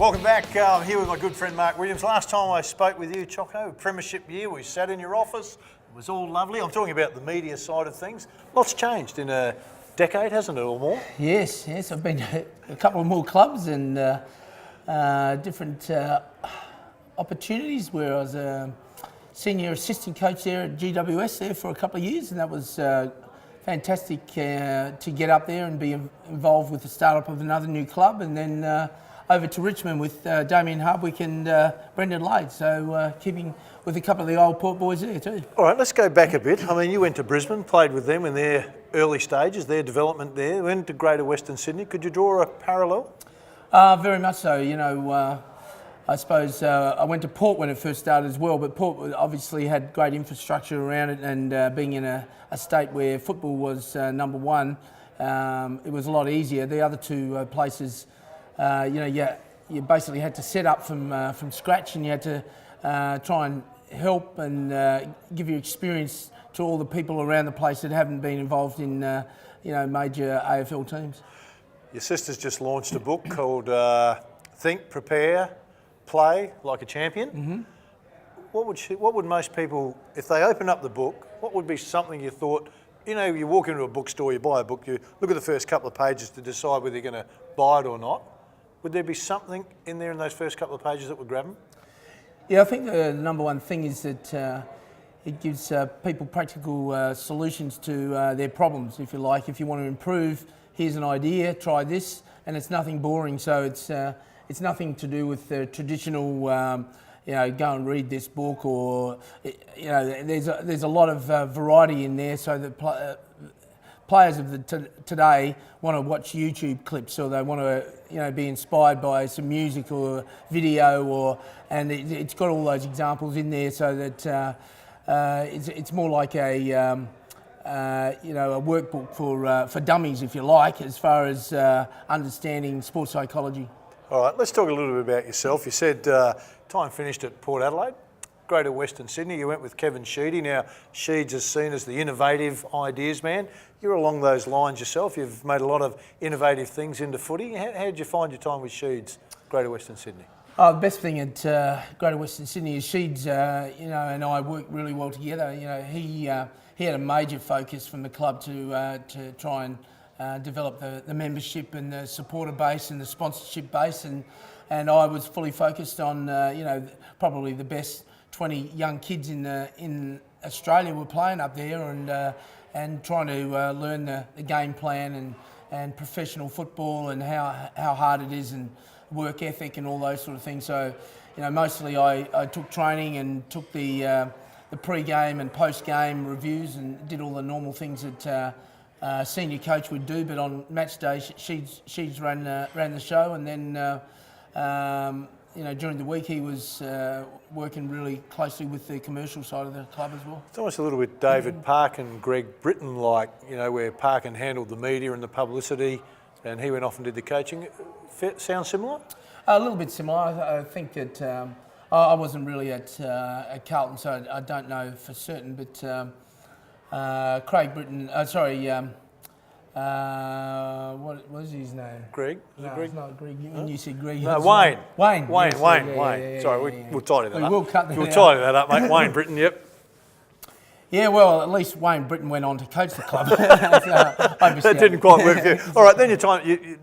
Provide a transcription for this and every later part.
Welcome back. I'm here with my good friend Mark Williams. Last time I spoke with you, Choco, Premiership year, we sat in your office. It was all lovely. I'm talking about the media side of things. Lots changed in a decade, hasn't it, or more? Yes. I've been to a couple of more clubs and different opportunities where I was a senior assistant coach there at GWS there for a couple of years, and that was fantastic to get up there and be involved with the startup of another new club, and then over to Richmond with Damien Hardwick and Brendan Lade, so keeping with a couple of the old Port boys there too. All right, let's go back a bit. I mean, you went to Brisbane, played with them in their early stages, their development there, went to Greater Western Sydney. Could you draw a parallel? Very much so. I suppose I went to Port when it first started as well, but Port obviously had great infrastructure around it, and being in a state where football was number one, it was a lot easier. The other two places, you basically had to set up from scratch, and you had to try and help and give your experience to all the people around the place that haven't been involved in major AFL teams. Your sister's just launched a book called Think, Prepare, Play Like a Champion. Mm-hmm. What would most people, if they open up the book, what would be something you thought, you walk into a bookstore, you buy a book, you look at the first couple of pages to decide whether you're going to buy it or not. Would there be something in there in those first couple of pages that would grab them? Yeah, I think the number one thing is that it gives people practical solutions to their problems, if you like. If you want to improve, here's an idea, try this, and it's nothing boring. So it's nothing to do with the traditional, go and read this book, or there's a lot of variety in there. So that players of today want to watch YouTube clips, or they want to be inspired by some music or video, and it's got all those examples in there, so that it's more like a workbook for dummies, if you like, as far as understanding sports psychology. All right, let's talk a little bit about yourself. You said time finished at Port Adelaide, Greater Western Sydney. You went with Kevin Sheedy. Now, Sheeds is seen as the innovative ideas man. You're along those lines yourself. You've made a lot of innovative things into footy. How did you find your time with Sheeds, Greater Western Sydney? The best thing at Greater Western Sydney is Sheeds, and I work really well together. He had a major focus from the club to try and develop the membership and the supporter base and the sponsorship base, and I was fully focused on probably the best 20 young kids in Australia were playing up there, and trying to learn the game plan and professional football, and how hard it is, and work ethic and all those sort of things. So mostly I took training and took the pre-game and post-game reviews, and did all the normal things that a senior coach would do, but on match day she's ran the show, and then during the week he was working really closely with the commercial side of the club as well. It's almost a little bit David Parkin and Greg Britton like, where Parkin handled the media and the publicity, and he went off and did the coaching. Sound similar? A little bit similar. I think that I wasn't really at Carlton, so I don't know for certain, but Craig Britton, what was his name? Greg? No, Greg? it's not Greg. When you said Greg, No, Wayne. Wayne. Wayne. Yes, Wayne. yeah, Wayne. yeah, Sorry, yeah. we'll tidy that up. We'll cut that We'll out. tidy that up, mate. Wayne Britton. Yep. Yeah, well, at least Wayne Britton went on to coach the club. That didn't quite work for you. All right, then you're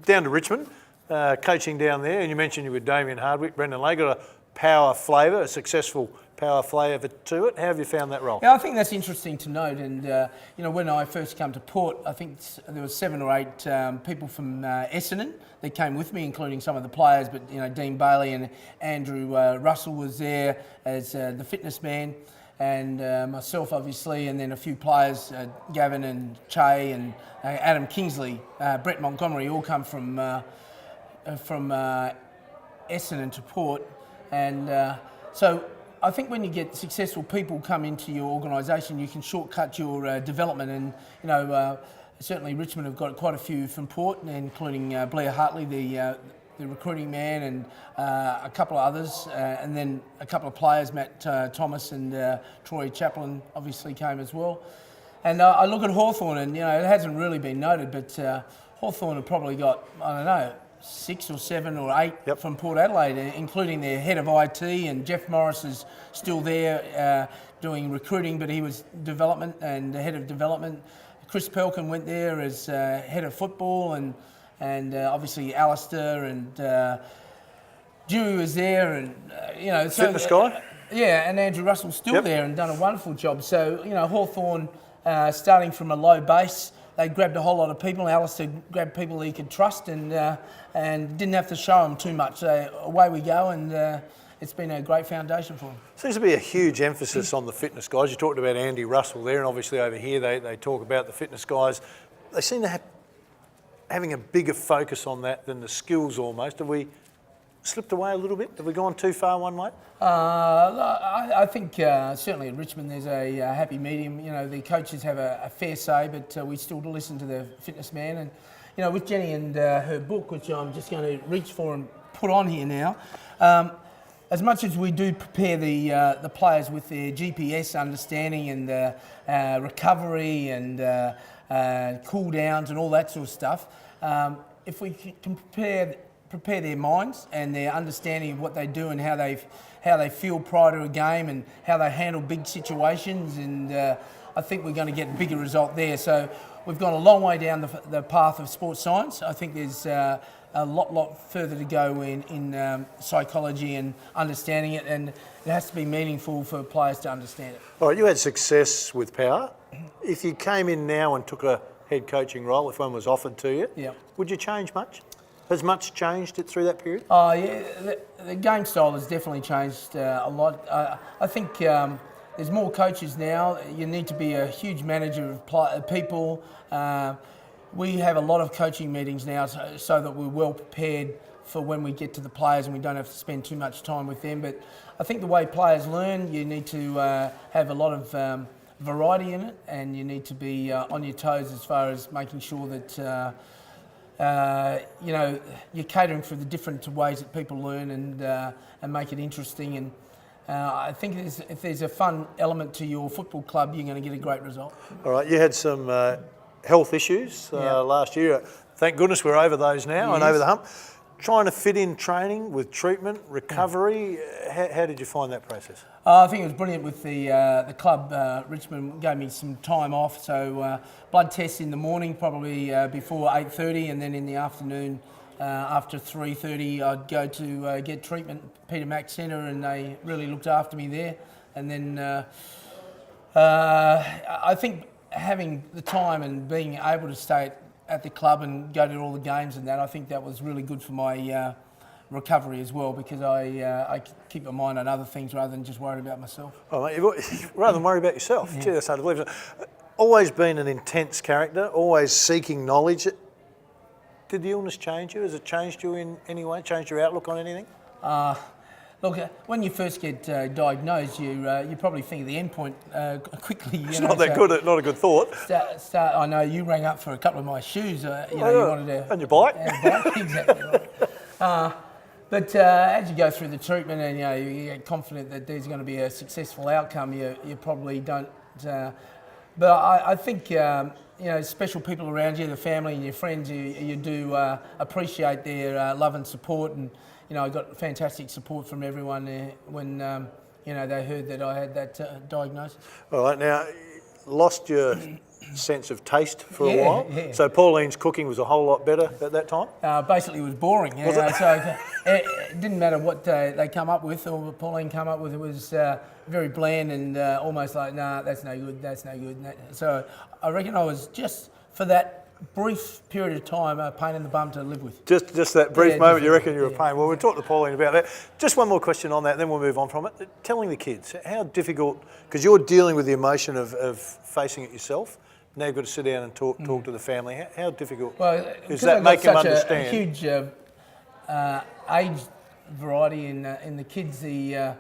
down to Richmond, coaching down there, and you mentioned you were Damien Hardwick, Brendan Lade, got a power flavour, a successful power flavour to it. How have you found that role? Yeah, I think that's interesting to note. And when I first came to Port, I think there were 7 or 8 people from Essendon that came with me, including some of the players. But Dean Bailey and Andrew Russell was there as the fitness man, and myself obviously, and then a few players, Gavin and Che and Adam Kingsley, Brett Montgomery, all come from Essendon to Port, and so I think when you get successful people come into your organisation, you can shortcut your development, and certainly Richmond have got quite a few from Port, including Blair Hartley, the recruiting man, and a couple of others, and then a couple of players, Matt Thomas and Troy Chaplin obviously came as well. And I look at Hawthorn, and it hasn't really been noted, but Hawthorn have probably got, I don't know, 6 or 7 or 8 Yep. from Port Adelaide, including their head of IT, and Jeff Morris is still there doing recruiting, but he was development and the head of development. Chris Pelkin went there as head of football, and obviously Alistair and Dewey was there, and Fitness guy? Yeah, and Andrew Russell's still Yep. there and done a wonderful job. So, Hawthorn, starting from a low base, they grabbed a whole lot of people. Alistair grabbed people he could trust and didn't have to show them too much. So away we go, and it's been a great foundation for them. Seems to be a huge emphasis on the fitness guys. You talked about Andy Russell there, and obviously over here they talk about the fitness guys. They seem to have having a bigger focus on that than the skills almost. Have we slipped away a little bit? Have we gone too far one way? I think certainly in Richmond there's a happy medium. The coaches have a fair say, but we still listen to the fitness man. And with Jenny and her book, which I'm just going to reach for and put on here now, as much as we do prepare the players with their GPS understanding and recovery and cool downs and all that sort of stuff, if we can prepare their minds and their understanding of what they do and how they feel prior to a game and how they handle big situations, and I think we're going to get a bigger result there. So we've gone a long way down the path of sports science. I think there's a lot further to go in psychology and understanding it, and it has to be meaningful for players to understand it. All right, you had success with Power. If you came in now and took a head coaching role, if one was offered to you, Yeah. would you change much? Has much changed through that period? Oh yeah, the game style has definitely changed a lot. I think there's more coaches now. You need to be a huge manager of people. We have a lot of coaching meetings now so that we're well prepared for when we get to the players and we don't have to spend too much time with them. But I think the way players learn, you need to have a lot of variety in it, and you need to be on your toes as far as making sure that you're catering for the different ways that people learn and make it interesting. And I think if there's a fun element to your football club, you're going to get a great result. All right, you had some health issues last year. Thank goodness we're over those now and Yes. over the hump. Trying to fit in training with treatment, recovery, how did you find that process? I think it was brilliant with the club. Richmond gave me some time off, so blood tests in the morning, probably before 8:30, and then in the afternoon after 3:30, I'd go to get treatment at Peter Mac Centre, and they really looked after me there. And then I think having the time and being able to stay at the club and go to all the games and that, I think that was really good for my recovery as well, because I keep my mind on other things rather than just worried about myself. Oh, mate, rather than worry about yourself. Gee, that's hard to believe. Always been an intense character, always seeking knowledge. Did the illness change you? Has it changed you in any way? Changed your outlook on anything? Look, when you first get diagnosed, you probably think of the end point quickly. It's not that good. Not a good thought. I know you rang up for a couple of my shoes. You wanted to. And your bike. Exactly. Right. But as you go through the treatment and you get confident that there's going to be a successful outcome, you probably don't. But I think special people around you, the family and your friends, you do appreciate their love and support. And I got fantastic support from everyone when they heard that I had that diagnosis. All right, now lost your sense of taste for a while. Yeah. So Pauline's cooking was a whole lot better at that time? Basically, it was boring. Was it? So it didn't matter what they come up with or what Pauline come up with. It was very bland and almost like, nah, that's no good, that's no good. So I reckon I was just, for that brief period of time, a pain in the bum to live with. Just that brief Yeah, moment, just- you reckon you were a yeah. pain. Well, we'll talk to Pauline about that. Just one more question on that, then we'll move on from it. Telling the kids, how difficult, because you're dealing with the emotion of facing it yourself, now you've got to sit down and talk to the family. How difficult is that? Make them understand? A huge age variety in the kids. The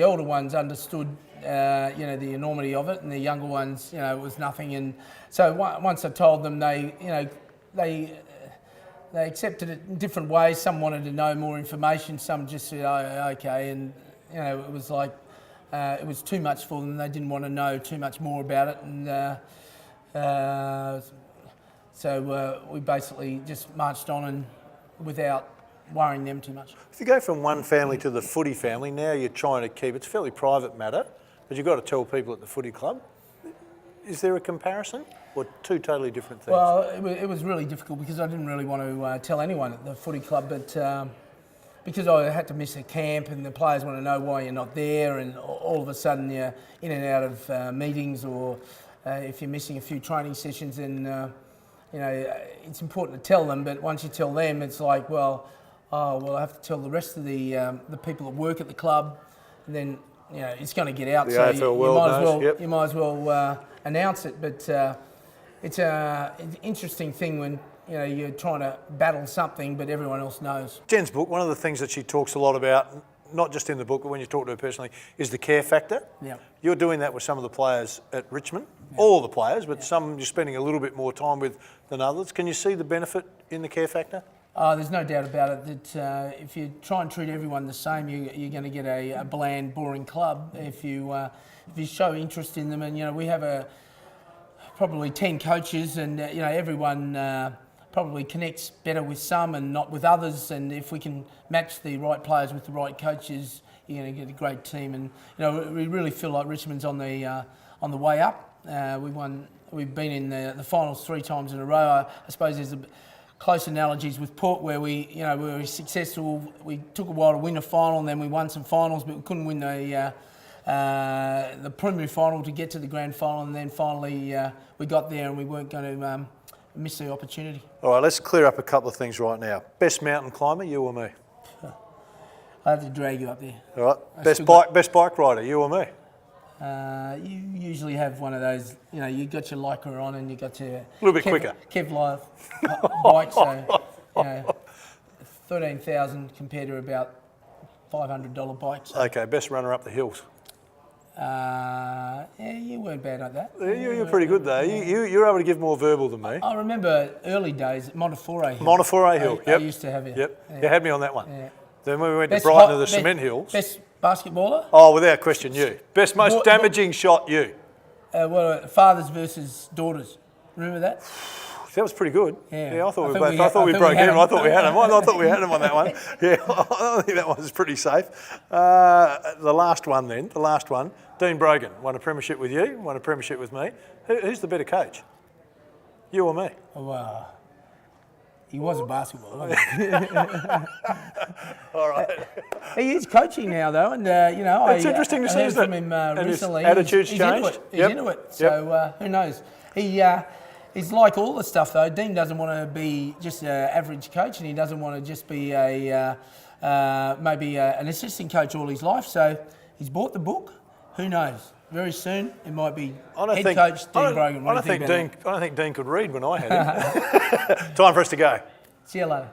older ones understood the enormity of it, and the younger ones, it was nothing. And so once I told them, they accepted it in different ways. Some wanted to know more information. Some just said, "Oh, okay," and it was like it was too much for them. They didn't want to know too much more about it, and so we basically just marched on without worrying them too much. If you go from one family to the footy family, now you're trying to keep, it's a fairly private matter, but you've got to tell people at the footy club. Is there a comparison or two totally different things? Well, it was really difficult because I didn't really want to tell anyone at the footy club, but because I had to miss a camp and the players want to know why you're not there, and all of a sudden you're in and out of meetings, or if you're missing a few training sessions, then it's important to tell them. But once you tell them, it's like, well, I have to tell the rest of the people that work at the club, and then it's going to get out. The so AFL world knows, yep. you might as well announce it. But it's an interesting thing when you're trying to battle something, but everyone else knows. Jen's book, one of the things that she talks a lot about, not just in the book, but when you talk to her personally, is the care factor. Yeah. You're doing that with some of the players at Richmond, all the players, but some you're spending a little bit more time with than others. Can you see the benefit in the care factor? There's no doubt about it that if you try and treat everyone the same, you're going to get a bland, boring club. If you show interest in them, and we have probably 10 coaches, and everyone probably connects better with some and not with others. And if we can match the right players with the right coaches, you're going to get a great team. And we really feel like Richmond's on the way up. We've been in the finals 3 times in a row. I suppose there's close analogies with Port, where we were successful. We took a while to win a final, and then we won some finals, but we couldn't win the preliminary final to get to the grand final. And then finally we got there, and we weren't going to miss the opportunity. All right, let's clear up a couple of things right now. Best mountain climber, you or me? I have to drag you up there. All right. Best bike rider, you or me? You usually have one of those, you got your Lycra on and you got your... A little bit quicker. Kevlar bike, so 13,000 compared to about $500 bikes. Okay, best runner up the hills. You weren't bad at that. You're pretty good though. You're able to give more verbal than me. I remember early days at Montefiore Hill. Montefiore Hill, I yep. used to have it. Yep, Yeah. you had me on that one. Yeah. Then when we went to Brighton to the cement hills. Best basketballer? Oh, without question, you. Best, most damaging shot, you. Fathers versus daughters. Remember that? That was pretty good. Yeah. I thought we broke even. I thought we had him. I thought we had him on that one. Yeah, I think that one was pretty safe. The last one. Dean Brogan won a premiership with you, won a premiership with me. Who's the better coach? You or me? Well, he was a basketballer, wasn't he? All right. He is coaching now, though, and it's interesting to see, heard isn't from it? him And his recently. attitude's He's changed. Into it. He's Yep. into it. So who knows? He's like all the stuff, though. Dean doesn't want to be just an average coach, and he doesn't want to just be an assistant coach all his life. So he's bought the book. Who knows? Very soon it might be head coach Dean Brogan. I don't think Dean could read when I had him. Time for us to go. See you later.